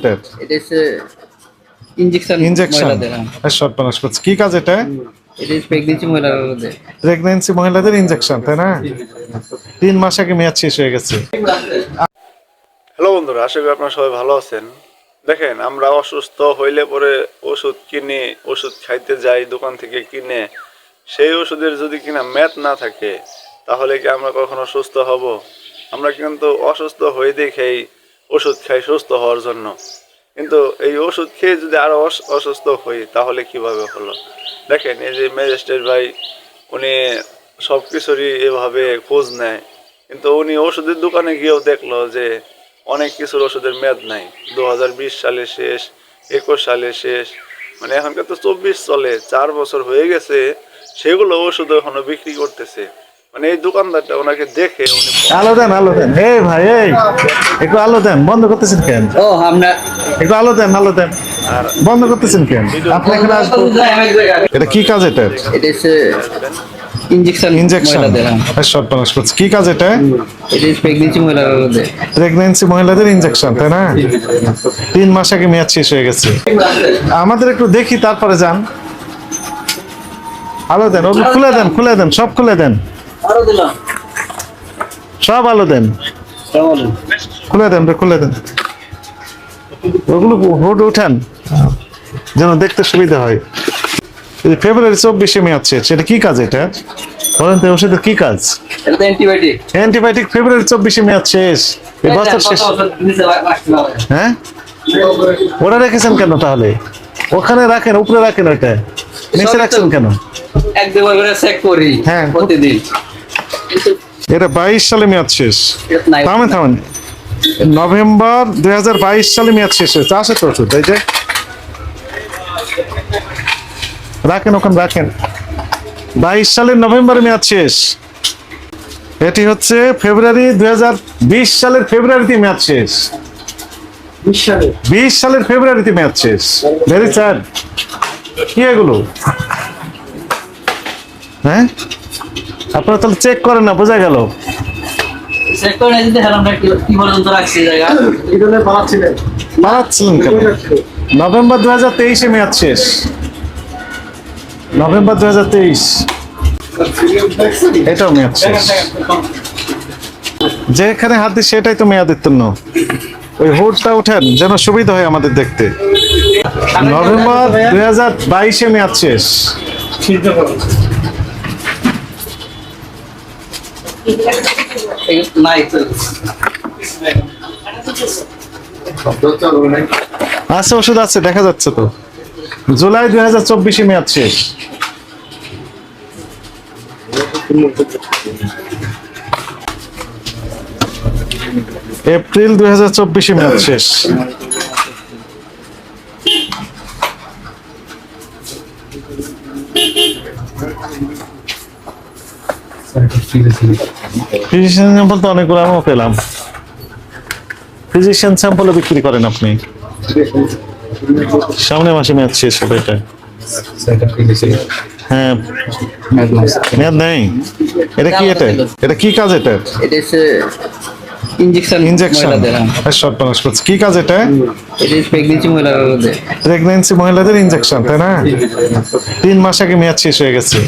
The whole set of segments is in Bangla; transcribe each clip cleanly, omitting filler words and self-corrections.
এটা হচ্ছে ইনজেকশন মহিলাদের। সর্বনাশ করছে কি কাজ এটা? এটা প্রেগন্যান্সি মহিলাদের। প্রেগন্যান্সি মহিলাদের ইনজেকশন, তাই না? 3 মাস আগে মেয়াদ শেষ হয়ে গেছে। হ্যালো বন্ধুরা, আশা করি আপনারা সবাই ভালো আছেন। দেখেন, আমরা অসুস্থ হইলে পরে ওষুধ কিনে ওষুধ খাইতে যাই দোকান থেকে কিনে, সেই ওষুধের যদি কিনা মেয়াদ না থাকে তাহলে কি আমরা কখনো সুস্থ হব? আমরা কিন্তু অসুস্থ হয়ে দেখেই ওষুধ খাই সুস্থ হওয়ার জন্য, কিন্তু এই ওষুধ খেয়ে যদি আরো অসুস্থ হই তাহলে কিভাবে হলো? দেখেন, এই যে ম্যাজিস্ট্রেট ভাই, উনি সব কিছুরই এভাবে খোঁজ নেয়, কিন্তু উনি ওষুধের দোকানে গিয়েও দেখলো যে অনেক কিছুর ওষুধের মেয়াদ নাই। 2020 সালে শেষ, 21 সালে শেষ, মানে এখনকার তো 24 চলে, 4 বছর হয়ে গেছে, সেগুলো ওষুধ এখনো বিক্রি করতেছে। মানে এই দোকানদারটা ওনাকে দেখে উনি আলো দেন, আলো দেন, এই ভাই, এই একটু আলো দেন, বন্ধ করতেছেন কেন? ও আমরা একটু আলো দেন, আলো দেন, আর বন্ধ করতেছেন কেন? আপনি এখানে আসবেন, এটা কি কাজ? এটা হচ্ছে ইনজেকশন মহিলাদের। সর্বনাশ করছে কি কাজ এটা? এটা প্রেগন্যান্সি মহিলাদের। প্রেগন্যান্সি মহিলাদের ইনজেকশন, তাই না? 3 মাস আগে মেয়াদ শেষ হয়ে গেছে। আমাদের একটু দেখি, তারপরে যান। আলো দেন, ওগুলো খুলে দেন, খুলে দেন, সব খুলে দেন, সব আলো দেন, খুলে দেন, খুলে দেন, ওগুলো হুড উঠান যেন দেখতে সুবিধা হয়। ফেব্রুয়ারি 24 মেয়াদ শেষ, এটা কি কাজ? এটা বলেন তো, ওষুধের কি কাজ? এটা অ্যান্টিবায়োটিক। অ্যান্টিবায়োটিক ফেব্রুয়ারি 24 মেয়াদ শেষ, এই বছর শেষ। হ্যাঁ, ওরা রেখেছেন কেন তাহলে? ওখানে রাখেন, উপরে রাখেন, ওইটা নিচে রাখছেন কেন? এক দুবার করে চেক করি হ্যাঁ প্রতিদিন। এটা 22 সালে মেয়াদ শেষ। থামেন থামেন, নভেম্বর 2022 সালে মেয়াদ শেষ হয়েছে। আসে তো ওষুধ, এই যে রাখেন, ওখানে রাখেন। 22 সালের নভেম্বরে মেয়াদ শেষ। এটি হচ্ছে ফেব্রুয়ারি 2020 সালের ফেব্রুয়ারিতে মেয়াদ শেষ। 20 সালের ফেব্রুয়ারিতে মেয়াদ শেষ। Very sad. কি এগুলো? হ্যাঁ, আপনারা তাহলে চেক করেন না, বোঝা গেল। চেক করে যদি আমরা কি পর্যন্ত রাখছি জায়গা এগুলো পালাচ্ছিলেন কেন? নভেম্বর 2023 মেয়াদ শেষ। নভেম্বর 2023, এটাও মেয়াদ শেষ। যেখানে হাত দিই সেটাই তো মেয়াদোত্তীর্ণ। ওই হুডটা উঠেন যেন সুবিধা হয় আমাদের দেখতে। নভেম্বর 2022 মেয়াদ শেষ। আছে, ওষুধ আছে, দেখা যাচ্ছে তো। জুলাই 2024 মেয়াদ শেষ। এপ্রিল 2024 মেয়াদ শেষ। ফিজিশিয়ান স্যাম্পল তো অনেকগুলো আমিও পেলাম। ফিজিশিয়ান স্যাম্পলও বিক্রি করেন আপনি? সামনে মাসে মেয়াদ শেষ হবে এটা। হ্যাঁ, মেয়াদ নেই। এটা কি? এটা কি কাজ? এটা হচ্ছে ইনজেকশন মহিলাদের। সর্বনাশ করছে কি কাজ? এটা প্রেগন্যান্সি মহিলাদের। প্রেগন্যান্সি মহিলাদের ইনজেকশন, তাই না? 3 মাস আগে মেয়াদ শেষ হয়ে গেছে।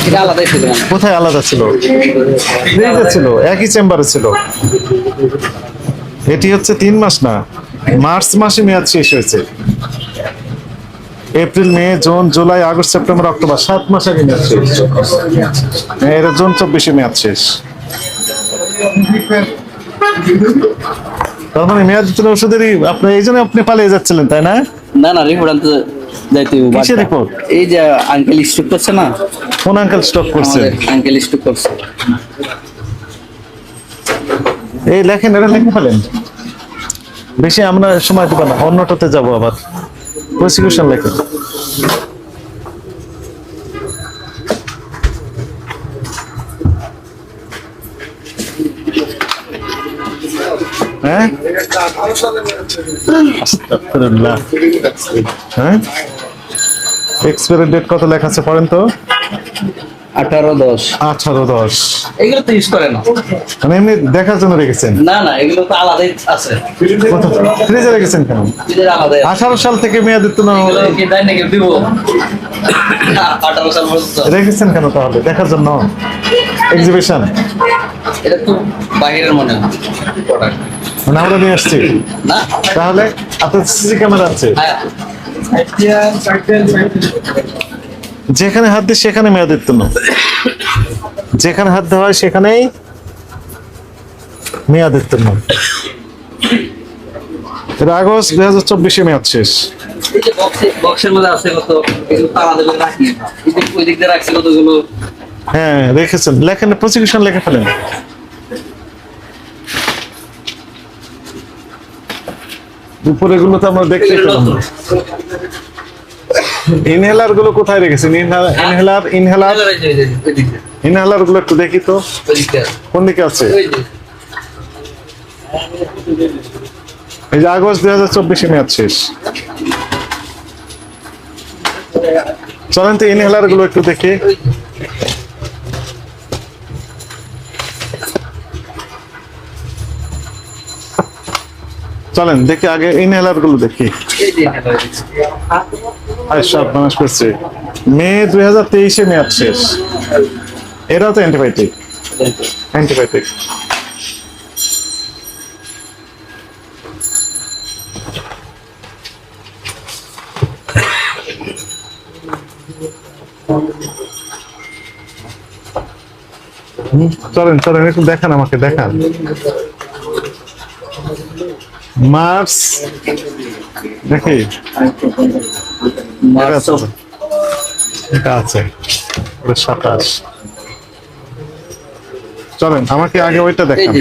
এটা আলাদা ছিল। কোথায় আলাদা ছিল? ছিল, একই চেম্বারে ছিল। এটি হচ্ছে 3 মাস না, মার্চ মাসে মেয়াদ শেষ হয়েছে। April, May, June, July, August, September, October, 7 মাস আগে মেয়াদ শেষ। এটা জুন 24 মেয়াদ শেষ। তার মানে মেয়াদ ওষুধেরই আপনি, এই জন্য আপনি পালিয়ে যাচ্ছিলেন, তাই না? না না, রিপোর্ট আনতে যাইতে হবে। কিসের রিপোর্ট? এই যে আঙ্কেল স্ট্রোক করছে না। কোন আঙ্কেল স্ট্রোক করছে? আঙ্কেল স্ট্রোক করছে। এই লেখেন, এটা লিখে ফেলেন। বেশি আমরা সময় দেব না, অন্যটাতে যাবো আবার। প্রসিকিউশন লেখেন। হ্যাঁ, হ্যাঁ, এক্সপায়ারি ডেট কত লেখা আছে পড়েন তো। 18-10 18-10 এগুলো তো ইউজ করে না। মানে এমনি দেখার জন্য রেখেছেন? না না, এগুলো তো আলাদাই আছে, ফ্রিজে রেখেছেন কেন? এদের আলাদাই আছে। 18 সাল থেকে মেয়াদের তো এগুলো কি দেয় নাকি দিব? 18 সাল পর্যন্ত রেখেছেন কেন তাহলে? দেখার জন্য? এক্সিবিশন? এটা তো বাহিরের মনে হয় প্রোডাক্ট মানে আমরা নিয়ে আসছি না। তাহলে? আপনার সিসি ক্যামেরা আছে? হ্যাঁ, যেখানে হাত দিই সেখানে মেয়াদোত্তীর্ণ, যেখানে হাত দেওয়া হয় সেখানেই মেয়াদোত্তীর্ণ। এটা আগস্ট 2024 মেয়াদ শেষ। এই যে বক্সের মধ্যে আছে কত, এগুলো তো আলাদা করে রাখি। এই যে ওই দিক দিয়ে রাখছে কতগুলো। হ্যাঁ রেখেছেন, লেখেন, প্রসিকিউশন লিখে ফেলেন। উপরে গুলো তো আমরা দেখতে পেলাম। ইনহেলার গুলো কোথায় রেখেছেন? ইনহেলার ইনহেলার গুলো একটু দেখি তো, কোন দিকে আছে? এই যে আগস্ট 2024 মেয়াদ শেষ। চলেন তো ইনহেলার গুলো একটু দেখি। চলেন দেখি আগে ইনহেলার গুলো দেখি। সব মানুষ করছে মে 2023 মেয়াদ শেষ। এরাও তো অ্যান্টিবায়োটিক। অ্যান্টিবায়োটিক চলেন চলেন একটু দেখান, আমাকে দেখান। মার্চ দেখি, এটা আছে 27। চলেন আমাকে আগে ওইটা দেখান,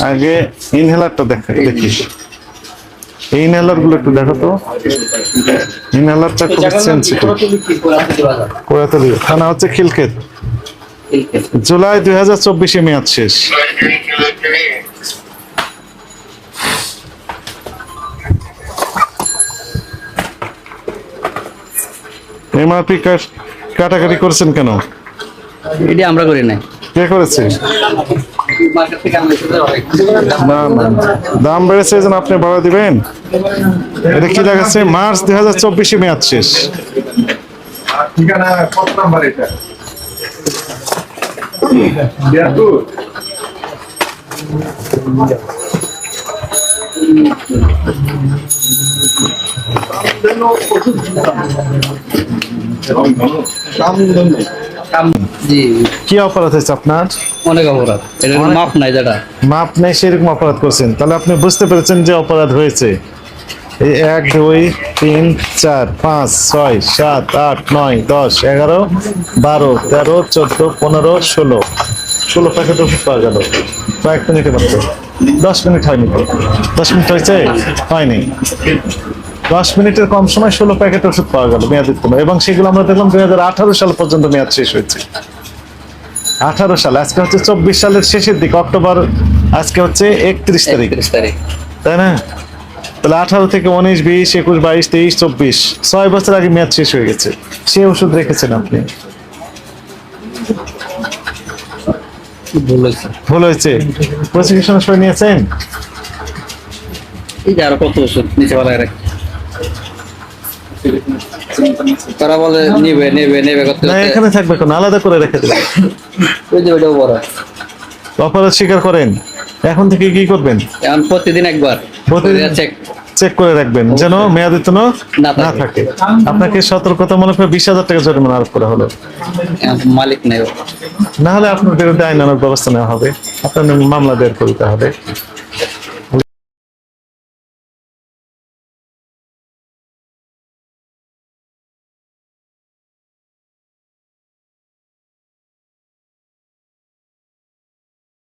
আগে ইনহেলারটা দেখি। এই ইনহেলার গুলো একটু দেখো তো। ইনহেলারটা খুব সেন্সিটিভ। কোরাতলি থানা হচ্ছে খিলক্ষেত। জুলাই 2024 মেয়াদ শেষ। এমআরপি কাটাকাটি করছেন কেন? এটা আমরা করি নাই। কে করেছে? না না, দাম বেড়েছে যেন আপনি বাড়া দিবেন। এটা কি লাগাচ্ছে? মার্চ 2024 মেয়াদ শেষ। ঠিকানা কত নাম্বার এটা? জি, কি অপরাধ হয়েছে আপনার? অনেক অপরাধ। এটা মাপ নাই, যেটা মাপ নেই সেরকম অপরাধ করছেন, তাহলে আপনি বুঝতে পেরেছেন যে অপরাধ হয়েছে। এই 1 2 3 4 5 6 7 8 9 10 11 12 13 14 15 16 প্যাকেট ওষুধ পাওয়া গেল কয়েক মিনিটের মধ্যে। 10 মিনিট হয়নি তো? 10 মিনিট হয়েছে? হয়নি। 10 মিনিটের কম সময় 16 প্যাকেট ওষুধ পাওয়া গেল মেয়াদোত্তীর্ণ, এবং সেগুলো আমরা দেখলাম 2018 সাল পর্যন্ত মেয়াদ শেষ হয়েছে। 18 সাল, আজকে হচ্ছে 24 সালের শেষের দিক, অক্টোবর, আজকে হচ্ছে 31 তারিখ, তাই না? তাহলে 18 থেকে 19 20 21 22 23 24 6 বছর আগে মেয়াদ শেষ হয়ে গেছে। সে ওষুধ রেখেছেন আপনি। ভুল হয়েছে। প্রসিকিউশনের সই নিয়েছেন? এই যে আরো কত ওষুধ নিচে বলা রাখ, তারা বলে নেবে নেবে নেবে করতে না, এখানে থাকবে কেন? আলাদা করে রেখে দেবেন। ওই যে ওইটাও বড়। অপরাধ স্বীকার করেন, এখন থেকে কি করবেন? এখন প্রতিদিন একবার চেক চেক করে রাখবেন যেন মেয়াদোত্তীর্ণ না থাকে। আপনাকে সতর্কতামূলক 20,000 টাকা জরিমানা আরোপ করা হলো। মালিক নেই, না হলে আপনার বিরুদ্ধে আইনানুগ ব্যবস্থা নেওয়া হবে, আপনার মামলা দায়ের করতে হবে।